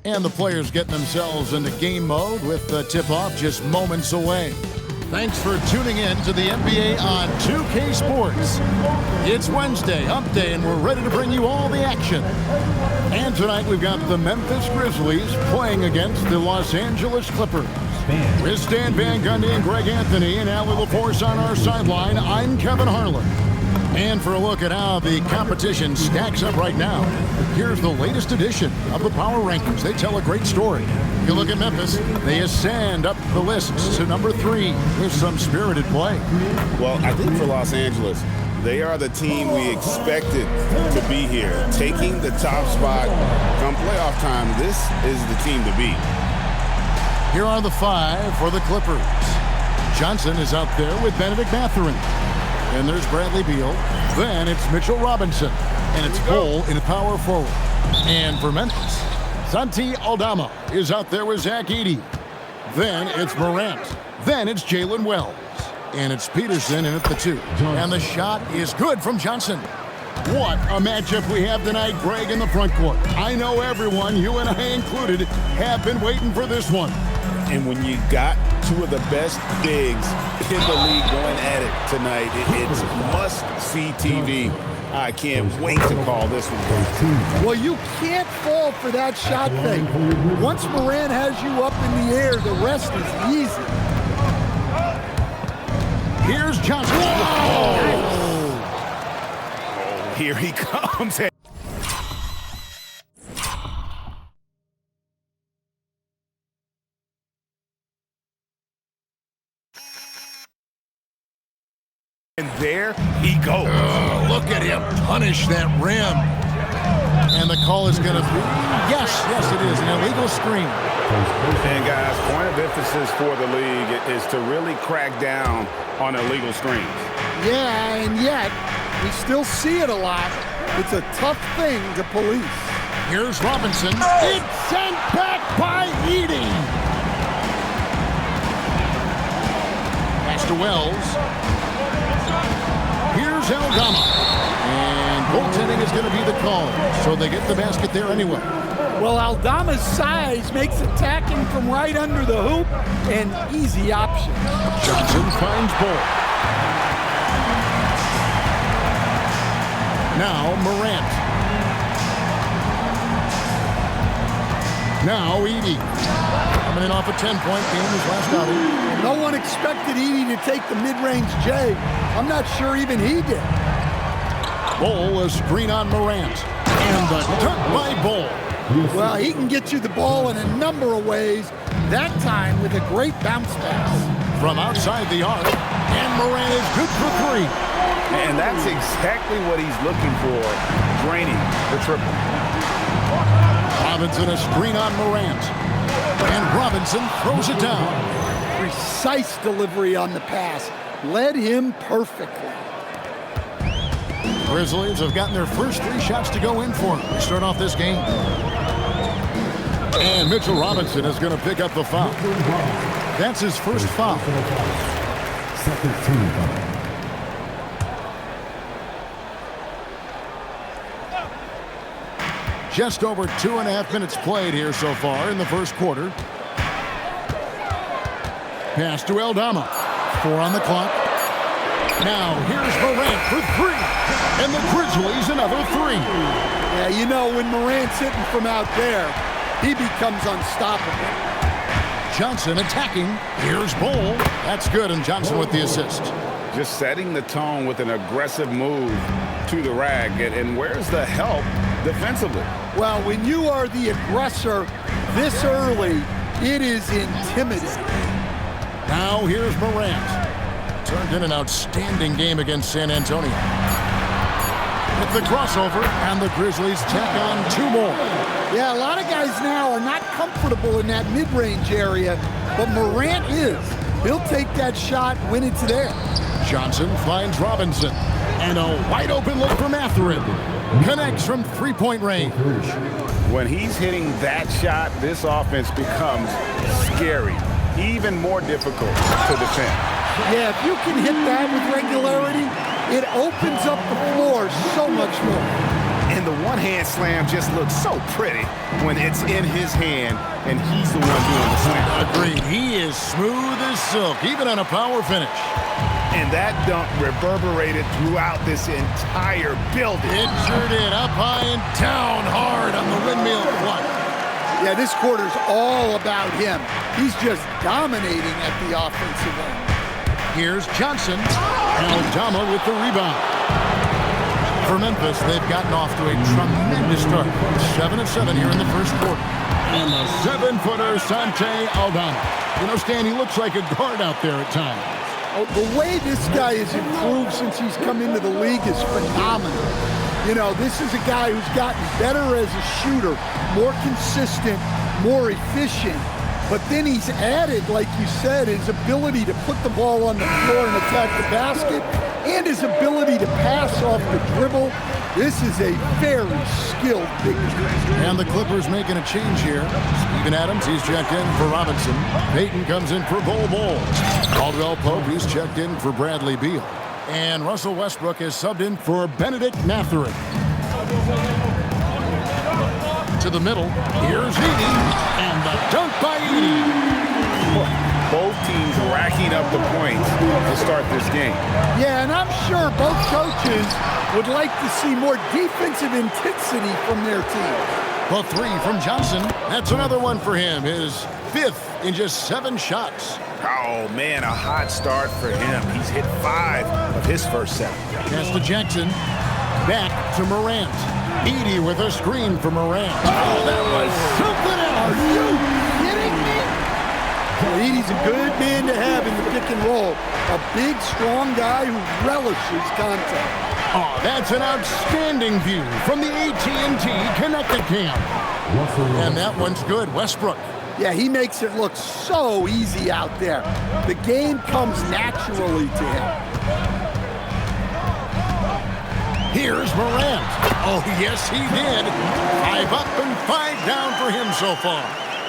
And the players getting themselves into game mode with the tip-off just moments away. Thanks for tuning in to the NBA on 2K Sports. It's Wednesday, Hump Day, and we're ready to bring you all the action. And tonight we've got the Memphis Grizzlies playing against the Los Angeles Clippers. With Stan Van Gundy and Greg Anthony and Allie LaForce on our sideline, I'm Kevin Harlan. And for a look at how the competition stacks up right now, here's the latest edition of the Power Rankings. They tell a great story. You look at Memphis, they ascend up the list to number 3 with some spirited play. Well, I think for Los Angeles, they are the team we expected to be here. Taking the top spot come playoff time, this is the team to beat. Here are the 5 for the Clippers. Johnson is out there with Benedict Mathurin. And there's Bradley Beal. Then it's Mitchell Robinson. And it's Cole in power forward. And for Memphis, Santi Aldama is out there with Zach Edey. Then it's Morant. Then it's Jalen Wells. And it's Peterson in at the 2. And the shot is good from Johnson. What a matchup we have tonight, Greg, in the front court. I know everyone, you and I included, have been waiting for this one. And when you got 2 of the best bigs in the league going at it tonight, it's must-see TV. I can't wait to call this one. Well, you can't fall for that shot fake. Once Morant has you up in the air, the rest is easy. Here's Johnson. Oh, here he comes. And there he goes. Look at him punish that rim. And the call is going to be, yes, it is, an illegal screen. And guys, point of emphasis for the league is to really crack down on illegal screens. Yeah, and yet, we still see it a lot. It's a tough thing to police. Here's Robinson. It's sent back by Edey. Pass to Wells. Here's Aldama. And goaltending is going to be the call. So they get the basket there anyway. Well, Aldama's size makes attacking from right under the hoop an easy option. Johnson finds Bull. Now Morant. Now Edey. Coming in off a 10-point game his last outing. No one expected Edey to take the mid-range J. I'm not sure even he did. Bull, a screen on Morant. And the dunk by Bull. Well, he can get you the ball in a number of ways, that time with a great bounce pass. From outside the arc, and Morant is good for 3. And that's exactly what he's looking for, draining the triple. Robinson a screen on Morant. And Robinson throws it down. Precise delivery on the pass. Led him perfectly. Grizzlies have gotten their first 3 shots to go in for them to start off this game. And Mitchell Robinson is going to pick up the foul. That's his first foul. Second team foul. Just over 2.5 minutes played here so far in the first quarter. Pass to Aldama. 4 on the clock. Now here's Morant for 3. And the Grizzlies another 3. Yeah, you know, when Morant's hitting from out there, he becomes unstoppable. Johnson attacking. Here's Bull. That's good, and Johnson with the assist. Just setting the tone with an aggressive move to the rack. And where's the help defensively? Well, when you are the aggressor this early, it is intimidating. Now here's Morant. Turned in an outstanding game against San Antonio. With the crossover, and the Grizzlies tack on 2 more. Yeah, a lot of guys now are not comfortable in that mid-range area, but Morant is. He'll take that shot when it's there. Johnson finds Robinson. And a wide-open look for Mathurin. Connects from 3-point range. When he's hitting that shot, this offense becomes scary, even more difficult to defend. Yeah, if you can hit that with regularity, it opens up the floor so much more. And the one-hand slam just looks so pretty when it's in his hand and he's the one doing the slam. Agreed. He is smooth as silk, even on a power finish. And that dunk reverberated throughout this entire building. It sure did. Up high and down hard on the windmill front. Yeah, this quarter's all about him. He's just dominating at the offensive end. Here's Johnson. Aldama with the rebound. For Memphis, they've gotten off to a tremendous start. 7-7 here in the first quarter. And the 7-footer, Sante Aldama. You know, Stan, he looks like a guard out there at times. Oh, the way this guy has improved since he's come into the league is phenomenal. You know, this is a guy who's gotten better as a shooter, more consistent, more efficient. But then he's added, like you said, his ability to put the ball on the floor and attack the basket, and his ability to pass off the dribble. This is a very skilled big man. And the Clippers making a change here. Steven Adams, he's checked in for Robinson. Payton comes in for Bol Bol. Caldwell Pope, he's checked in for Bradley Beal. And Russell Westbrook is subbed in for Benedict Mathurin. To the middle, here's Edey, and the dunk by Edey. Both teams racking up the points to start this game. Yeah, and I'm sure both coaches would like to see more defensive intensity from their team. The three from Johnson. That's another one for him. His fifth in just 7 shots. Oh, man, a hot start for him. He's hit 5 of his first 7. Pass to Jackson. Back to Morant. Edey with a screen for Morant. Oh, that was something else. Are you kidding me? Edey's a good man to have in the pick and roll. A big, strong guy who relishes contact. Oh, that's an outstanding view from the AT&T Connected Cam. And that one's good. Westbrook. Yeah, he makes it look so easy out there. The game comes naturally to him. Here's Morant. Oh, yes, he did. 5 up and 5 down for him so far.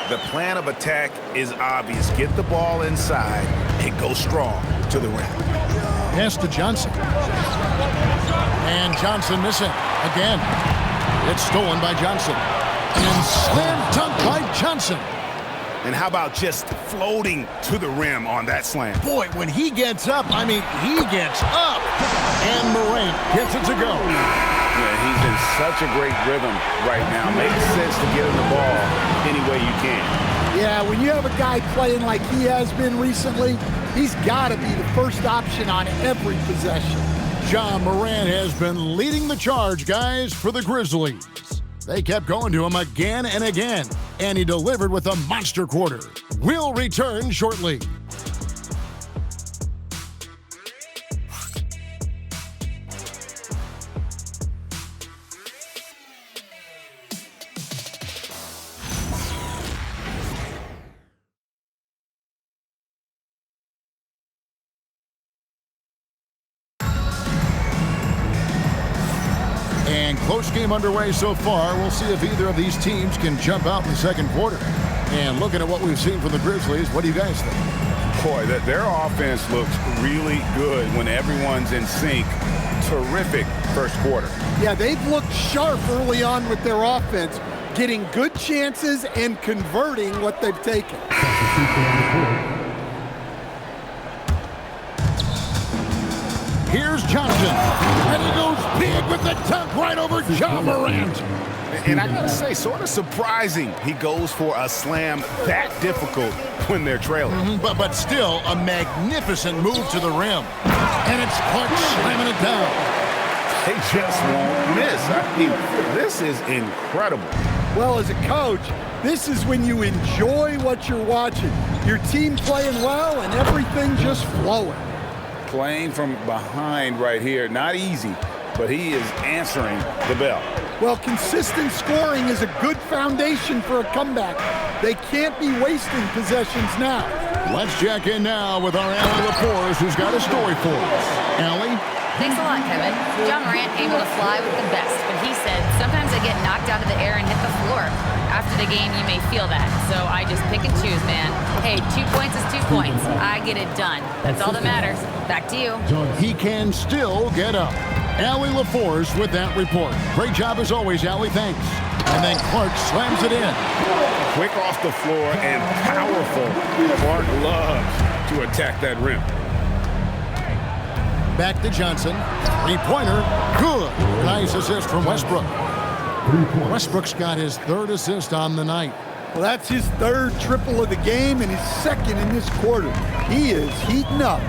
The plan of attack is obvious. Get the ball inside and go strong to the rim. Pass to Johnson. And Johnson missing again. It's stolen by Johnson. And slam dunk by Johnson. And how about just floating to the rim on that slam? Boy, when he gets up, I mean, he gets up. And Morant gets it to go. Yeah, he's in such a great rhythm right now. Makes sense to get him the ball any way you can. Yeah, when you have a guy playing like he has been recently, he's got to be the first option on every possession. Ja Morant has been leading the charge, guys, for the Grizzlies. They kept going to him again and again, and he delivered with a monster quarter. We'll return shortly. And close game underway so far. We'll see if either of these teams can jump out in the second quarter. And looking at what we've seen from the Grizzlies, what do you guys think? Boy, their offense looks really good when everyone's in sync. Terrific first quarter. Yeah, they've looked sharp early on with their offense, getting good chances and converting what they've taken. Here's Johnson, and he goes big with the dunk right over Ja Morant. And I gotta say, sort of surprising he goes for a slam that difficult when they're trailing. But still, a magnificent move to the rim. And it's Clark slamming it down. They just won't miss. I mean, this is incredible. Well, as a coach, this is when you enjoy what you're watching. Your team playing well and everything just flowing. Playing from behind right here, not easy, but he is answering the bell. Well, consistent scoring is a good foundation for a comeback. They can't be wasting possessions now. Let's check in now with our Allie LaForce, who's got a story for us. Allie? Thanks a lot, Kevin. Ja Morant able to fly with the best, but he said, sometimes I get knocked out of the air and hit the floor. After the game, you may feel that, so I just pick and choose, man. Hey, 2 points is 2 points. I get it done. That's all that matters. Back to you. He can still get up. Allie LaForce with that report. Great job as always, Allie. Thanks. And then Clark slams it in. Quick off the floor and powerful. Clark loves to attack that rim. Back to Johnson. Three-pointer. Good. Nice assist from Westbrook. Westbrook's got his third assist on the night. Well, that's his third triple of the game and his second in this quarter. He is heating up.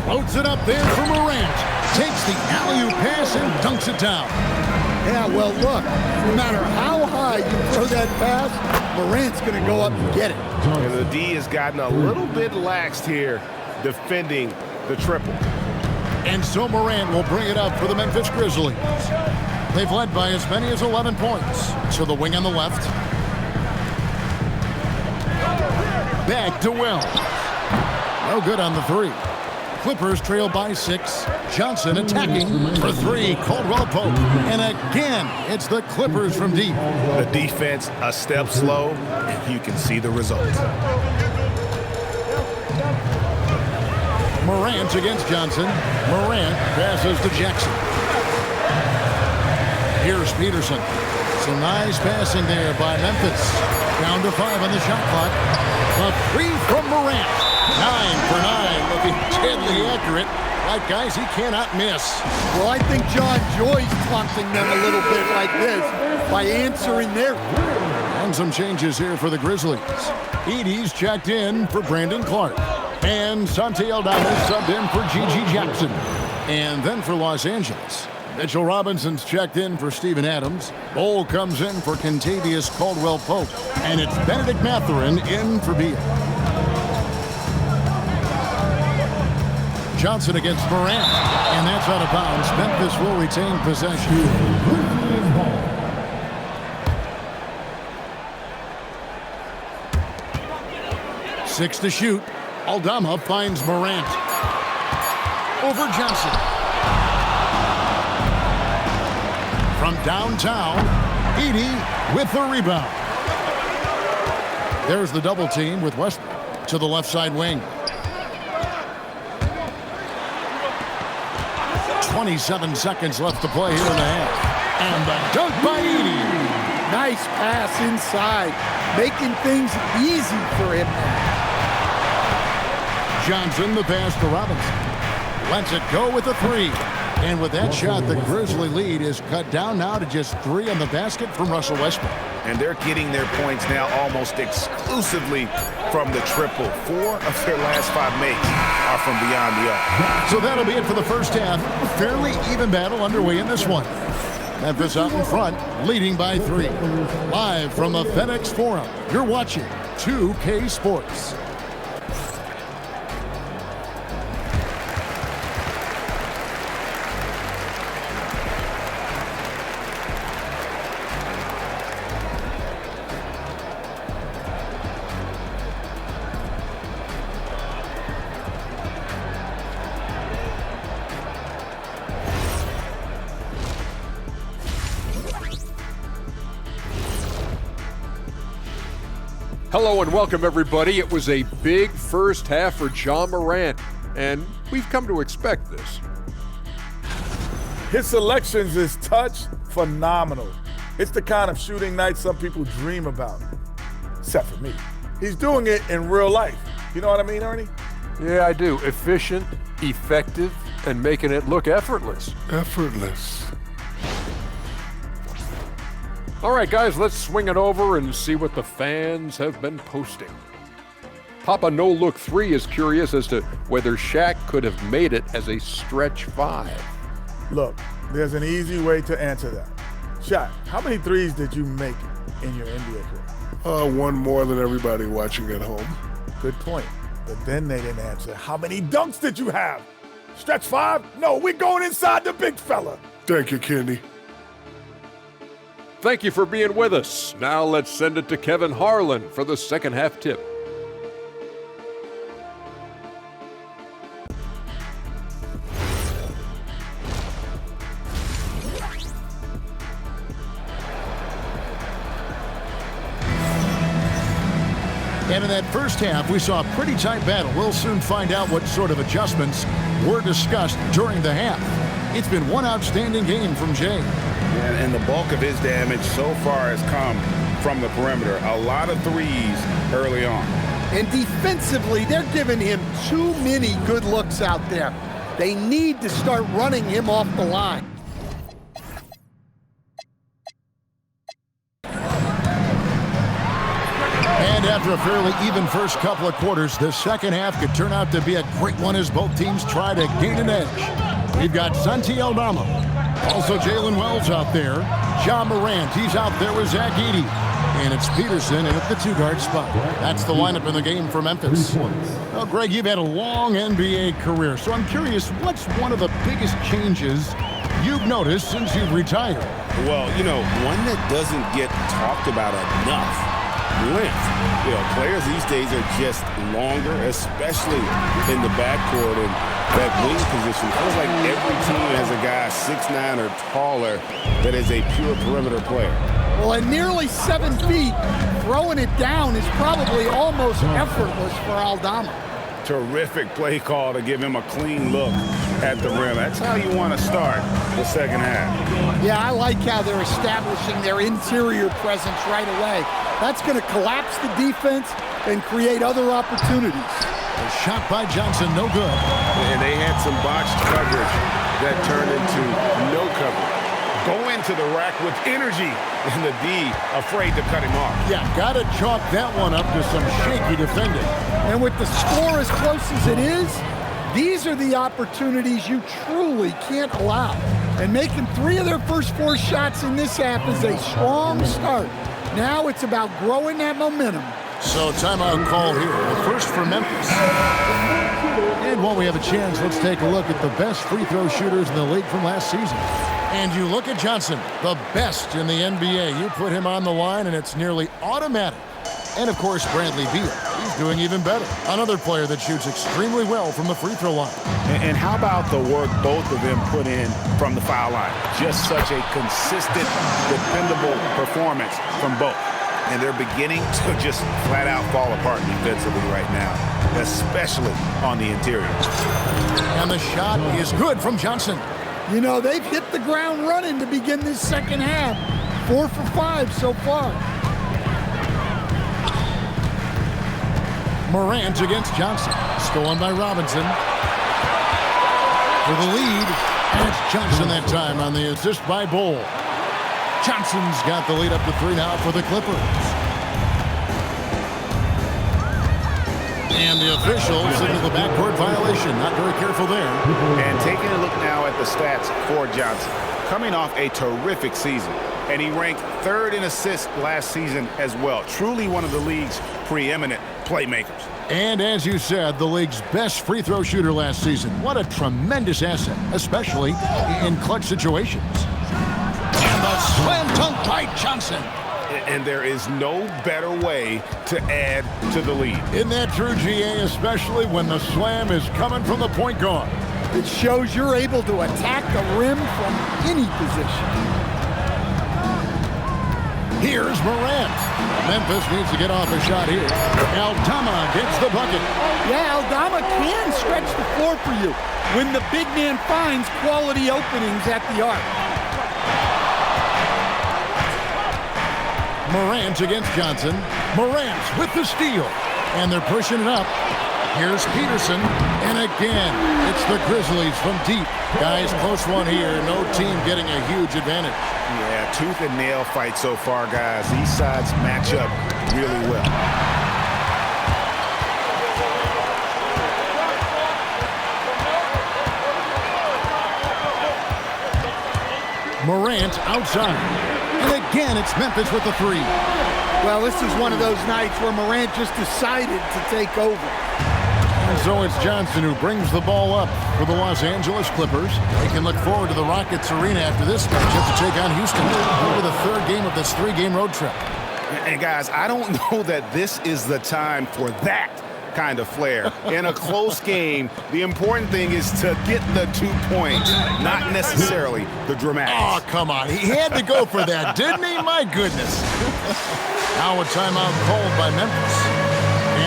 Floats it up there for Morant. Takes the alley-oop pass and dunks it down. Yeah, well, look, no matter how high you throw that pass, Morant's going to go up and get it. And the D has gotten a little bit laxed here defending the triple. And so Morant will bring it up for the Memphis Grizzlies. They've led by as many as 11 points. So the wing on the left. Back to Wells. No good on the three. Clippers trail by 6. Johnson attacking for 3. Caldwell Pope. And again, it's the Clippers from deep. The defense a step slow, and you can see the result. Morant against Johnson. Morant passes to Jackson. Here's Peterson. Some nice passing there by Memphis. Down to 5 on the shot clock. A 3 from Morant. 9 for 9. Looking deadly accurate. Like guys he cannot miss. Well, I think John Joy's taunting them a little bit like this by answering their. And some changes here for the Grizzlies. Edie's checked in for Brandon Clark. And Santi Aldama subbed in for Gigi Jackson. And then for Los Angeles, Mitchell Robinson's checked in for Steven Adams. Bol comes in for Kentavious Caldwell-Pope. And it's Benedict Mathurin in for Beal. Johnson against Morant. And that's out of bounds. Memphis will retain possession. 6 to shoot. Aldama finds Morant. Over Johnson. From downtown, Edie with the rebound. There's the double team with Westbrook to the left side wing. 27 seconds left to play here in the half. And the dunk by Edie. Nice pass inside, making things easy for him. Johnson, the pass to Robinson. Lets it go with a 3. And with that shot, the Grizzly lead is cut down now to just 3 on the basket from Russell Westbrook. And they're getting their points now almost exclusively from the triple. 4 of their last 5 makes are from beyond the arc. So that'll be it for the first half. Fairly even battle underway in this one. Memphis out in front, leading by 3. Live from the FedEx Forum, you're watching 2K Sports. Hello and welcome, everybody. It was a big first half for Ja Morant, and we've come to expect this. His selections is touch phenomenal. It's the kind of shooting night some people dream about, except for me. He's doing it in real life. You know what I mean, Ernie? Yeah, I do. Efficient, effective, and making it look effortless. Effortless. All right, guys, let's swing it over and see what the fans have been posting. Papa No Look 3 is curious as to whether Shaq could have made it as a stretch 5. Look, there's an easy way to answer that. Shaq, how many threes did you make in your NBA career? One more than everybody watching at home. Good point. But then they didn't answer. How many dunks did you have? Stretch 5? No, we're going inside the big fella. Thank you, Kenny. Thank you for being with us. Now let's send it to Kevin Harlan for the second half tip. And in that first half, we saw a pretty tight battle. We'll soon find out what sort of adjustments were discussed during the half. It's been one outstanding game from Jay. And the bulk of his damage so far has come from the perimeter. A lot of threes early on. And defensively, they're giving him too many good looks out there. They need to start running him off the line. And after a fairly even first couple of quarters, the second half could turn out to be a great one as both teams try to gain an edge. We've got Santi Aldama, also Jalen Wells out there, Ja Morant, he's out there with Zach Edey, and it's Peterson in at the two-guard spot. That's the lineup in the game for Memphis. Well, Greg, you've had a long NBA career, so I'm curious, what's one of the biggest changes you've noticed since you've retired? Well, you know, one that doesn't get talked about enough. Length. You know, players these days are just longer, especially in the backcourt and that wing position. It feels like every team has a guy 6'9" or taller that is a pure perimeter player. Well, at nearly 7 feet, throwing it down is probably almost effortless for Aldama. Terrific play call to give him a clean look at the rim. That's how you want to start the second half. Yeah, I like how they're establishing their interior presence right away. That's going to collapse the defense and create other opportunities. A shot by Johnson, no good. And they had some botched coverage that turned into no coverage. Go into the rack with energy, and the D afraid to cut him off. Yeah, got to chalk that one up to some shaky defending. And with the score as close as it is, these are the opportunities you truly can't allow. And making 3 of their first 4 shots in this half is a strong start. Now it's about growing that momentum. So timeout call here, the first for Memphis. And while we have a chance, let's take a look at the best free throw shooters in the league from last season. And you look at Johnson, the best in the NBA. You put him on the line, and it's nearly automatic. And, of course, Bradley Beal. He's doing even better. Another player that shoots extremely well from the free throw line. And how about the work both of them put in from the foul line? Just such a consistent, dependable performance from both. And they're beginning to just flat out fall apart defensively right now, especially on the interior. And the shot is good from Johnson. You know, they've hit the ground running to begin this second half. 4 for 5 so far. Morant against Johnson. Stolen by Robinson. For the lead. And it's Johnson that time on the assist by Bull. Johnson's got the lead up to 3 now for the Clippers. And the official signaled the backcourt violation. Not very careful there. And taking a look now at the stats for Johnson. Coming off a terrific season. And he ranked 3rd in assists last season as well. Truly one of the league's preeminent playmakers. And as you said, the league's best free throw shooter last season. What a tremendous asset, especially in clutch situations. And the slam dunk by Johnson. And there is no better way to add to the lead. Isn't that true, GA, especially when the slam is coming from the point guard? It shows you're able to attack the rim from any position. Here's Morant. Memphis needs to get off a shot here. Aldama gets the bucket. Yeah, Aldama can stretch the floor for you when the big man finds quality openings at the arc. Morant against Johnson. Morant with the steal. And they're pushing it up. Here's Peterson. And again, it's the Grizzlies from deep. Guys, close one here. No team getting a huge advantage. Yeah, tooth and nail fight so far, guys. These sides match up really well. Morant outside. And again, it's Memphis with the 3. Well, this is one of those nights where Morant just decided to take over. And so it's Johnson who brings the ball up for the Los Angeles Clippers. They can look forward to the Rockets arena after this matchup to take on Houston over the 3rd game of this 3-game road trip. And guys, I don't know that this is the time for that kind of flair. In a close game, the important thing is to get the 2 points, not necessarily the dramatics. Oh, come on. He had to go for that, didn't he? My goodness. Now a timeout called by Memphis.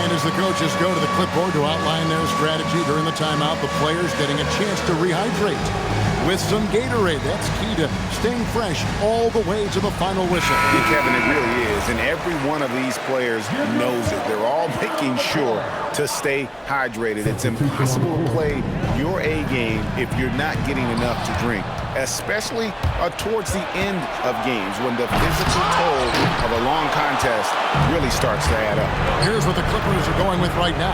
And as the coaches go to the clipboard to outline their strategy during the timeout, the players getting a chance to rehydrate with some Gatorade. That's key to staying fresh all the way to the final whistle. Yeah, Kevin, it really is. And every one of these players knows it. They're all making sure to stay hydrated. It's impossible to play your A game if you're not getting enough to drink, especially towards the end of games when the physical toll of a long contest really starts to add up. Here's what the Clippers are going with right now.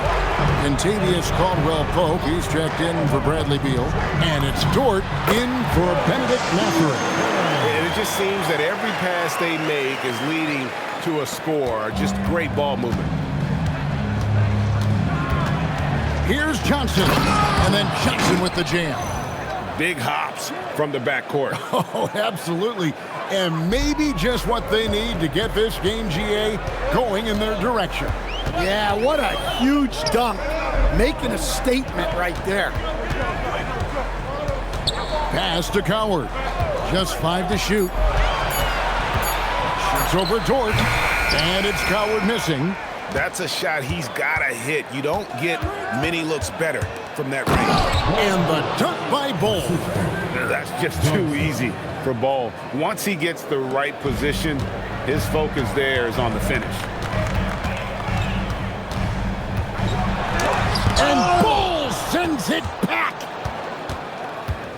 Contavious Caldwell-Pope, he's checked in for Bradley Beal. And it's Dort in for Benedict Mathurin. And it just seems that every pass they make is leading to a score. Just great ball movement. Here's Johnson. And then Johnson with the jam. Big hops from the backcourt. Oh, absolutely. And maybe just what they need to get this game, GA, going in their direction. Yeah, what a huge dunk. Making a statement right there. Pass to Coward. Just 5 to shoot. Shoots over Dort. And it's Coward missing. That's a shot he's got to hit. You don't get many looks better from that range. And the dunk by Ball. That's just too easy for Ball. Once he gets the right position, his focus there is on the finish. And Ball sends it back.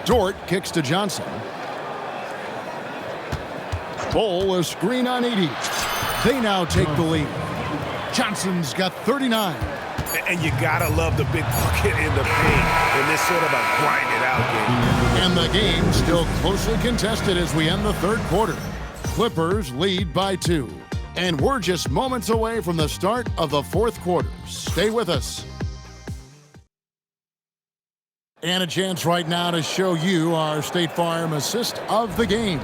Dort kicks to Johnson. Ball a screen on Edey. They now take the lead. Johnson's got 39. And you gotta love the big bucket in the paint in this sort of a grind-it-out game. And the game still closely contested as we end the third quarter. Clippers lead by 2. And we're just moments away from the start of the fourth quarter. Stay with us. And a chance right now to show you our State Farm assist of the game.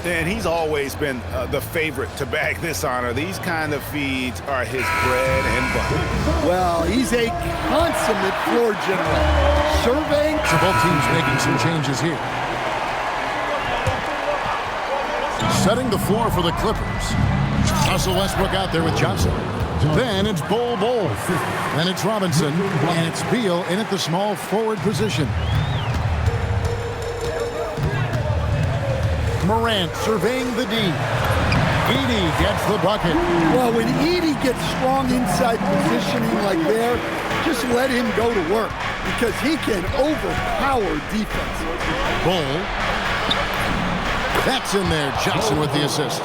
And he's always been the favorite to bag this honor. These kind of feeds are his bread and butter. Well, he's a consummate floor general. Surveying. So both teams making some changes here. Setting the floor for the Clippers. Russell Westbrook out there with Johnson. Then it's Bol. Then it's Robinson. And it's Beal in at the small forward position. Morant surveying the D. Edey gets the bucket. Well, when Edey gets strong inside positioning like there, just let him go to work because he can overpower defense. Bol. That's in there. Johnson with the assist.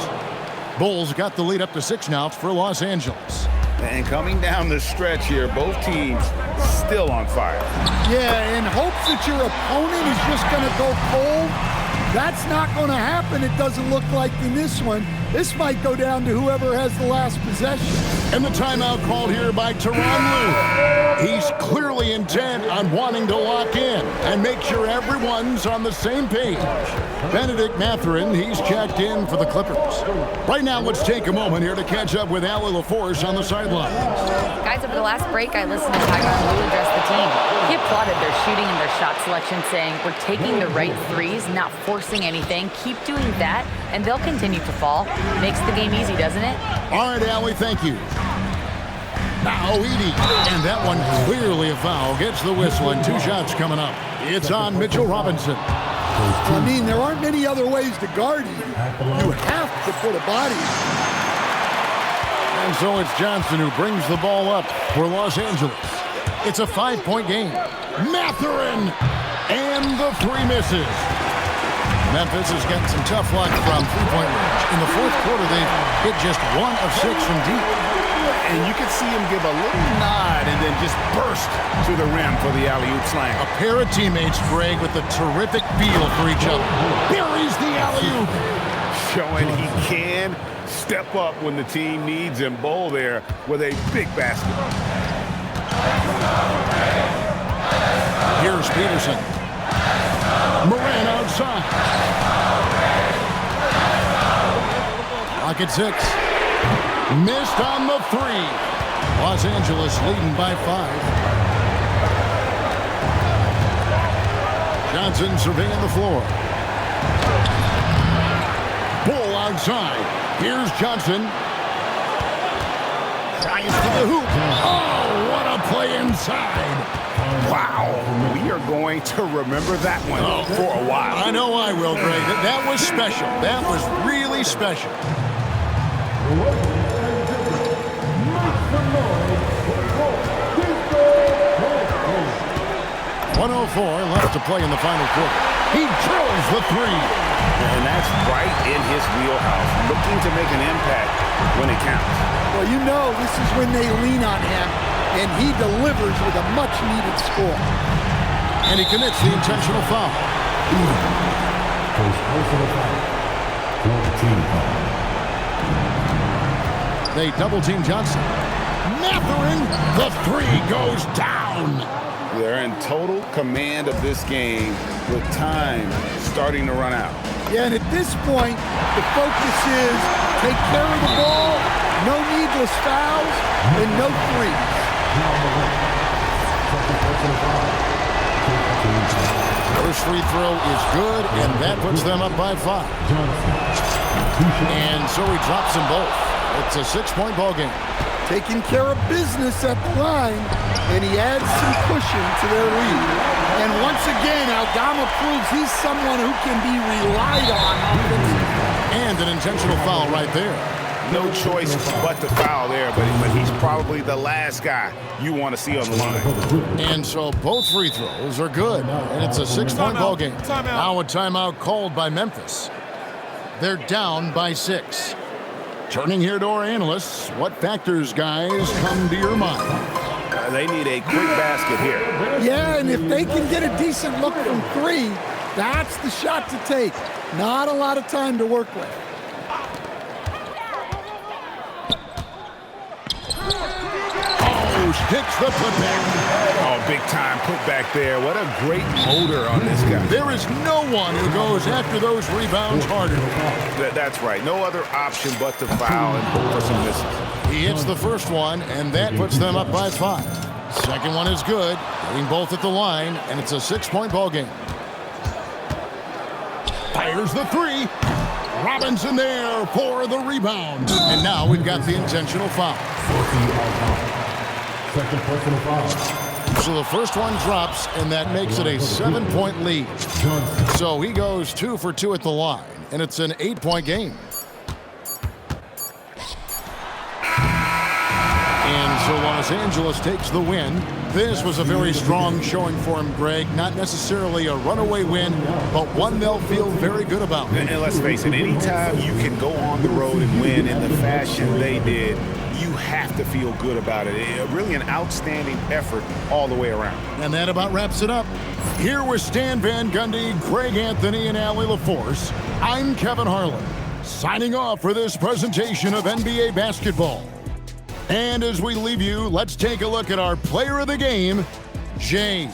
Bol's got the lead up to 6 now for Los Angeles. And coming down the stretch here, both teams still on fire. Yeah, in hopes that your opponent is just going to go cold. That's not going to happen, it doesn't look like in this one. This might go down to whoever has the last possession. And the timeout called here by Tyronn Lue. He's clearly intent on wanting to lock in and make sure everyone's on the same page. Benedict Mathurin, he's checked in for the Clippers. Right now, let's take a moment here to catch up with Allie LaForce on the sideline. Guys, over the last break, I listened to Tyronn Lue address the team. He applauded their shooting and their shot selection, saying, we're taking the right threes, not forcing anything. Keep doing that, and they'll continue to fall. Makes the game easy, doesn't it? All right, Allie, thank you. Now Edey, and that one clearly a foul. Gets the whistle, and 2 shots coming up. It's on Mitchell Robinson. I mean, there aren't many other ways to guard you. You have to put a body on. And so it's Johnson who brings the ball up for Los Angeles. It's a 5-point game. Mathurin, and the 3 misses. Memphis has gotten some tough luck from 3-point range. In the fourth quarter, they've hit just 1 of 6 from deep. And you can see him give a little nod and then just burst to the rim for the alley-oop slam. A pair of teammates, Greg, with a terrific feel for each other. Buries the alley-oop. Showing he can step up when the team needs him. Bol there with a big basket. Here's Peterson. Morant outside. Clock at 6. Missed on the 3. Los Angeles leading by 5. Johnson surveying the floor. Bol outside. Here's Johnson. Drives to the hoop. Oh, what a play inside. Wow, we are going to remember that one for a while. I know I will, Greg. That was special. That was really special. 104 left to play in the final quarter. He drills the three. And that's right in his wheelhouse, looking to make an impact when it counts. Well, you know this is when they lean on him, and he delivers with a much-needed score. And he commits the intentional foul. First personal foul. 14 foul. They double-team Johnson. Mathering, the three goes down. They're in total command of this game with time starting to run out. Yeah, and at this point, the focus is take care of the ball, no needless fouls, and no threes. First free throw is good, and that puts them up by 5. And so he drops them both. It's a 6-point ball game. Taking care of business at the line, and he adds some cushion to their lead. And once again, Aldama proves he's someone who can be relied on offensively. And an intentional foul right there. No choice but to foul there, but he's probably the last guy you want to see on the line. And so both free throws are good, and it's a 6-point ball game. Now a timeout called by Memphis. They're down by 6. Turning here to our analysts, what factors, guys, come to your mind? They need a quick basket here. Yeah, and if they can get a decent look from 3, that's the shot to take. Not a lot of time to work with. Hits the putback. Oh, big time putback there. What a great motor on this guy. There is no one who goes after those rebounds harder. That's right. No other option but to foul and for some misses. He hits the first one, and that puts them up by 5. Second one is good, getting both at the line, and it's a 6-point ball game. Fires the 3. Robinson there for the rebound. And now we've got the intentional foul. Second personal foul. So the first one drops, and that makes it a 7-point lead. So he goes 2 for 2 at the line, and it's an 8-point game. And so Los Angeles takes the win. This was a very strong showing for him, Greg. Not necessarily a runaway win, but one they'll feel very good about. And let's face it, anytime you can go on the road and win in the fashion they did, you have to feel good about it. Really an outstanding effort all the way around. And that about wraps it up. Here with Stan Van Gundy, Greg Anthony, and Allie LaForce, I'm Kevin Harlan, signing off for this presentation of NBA basketball. And as we leave you, let's take a look at our player of the game, James.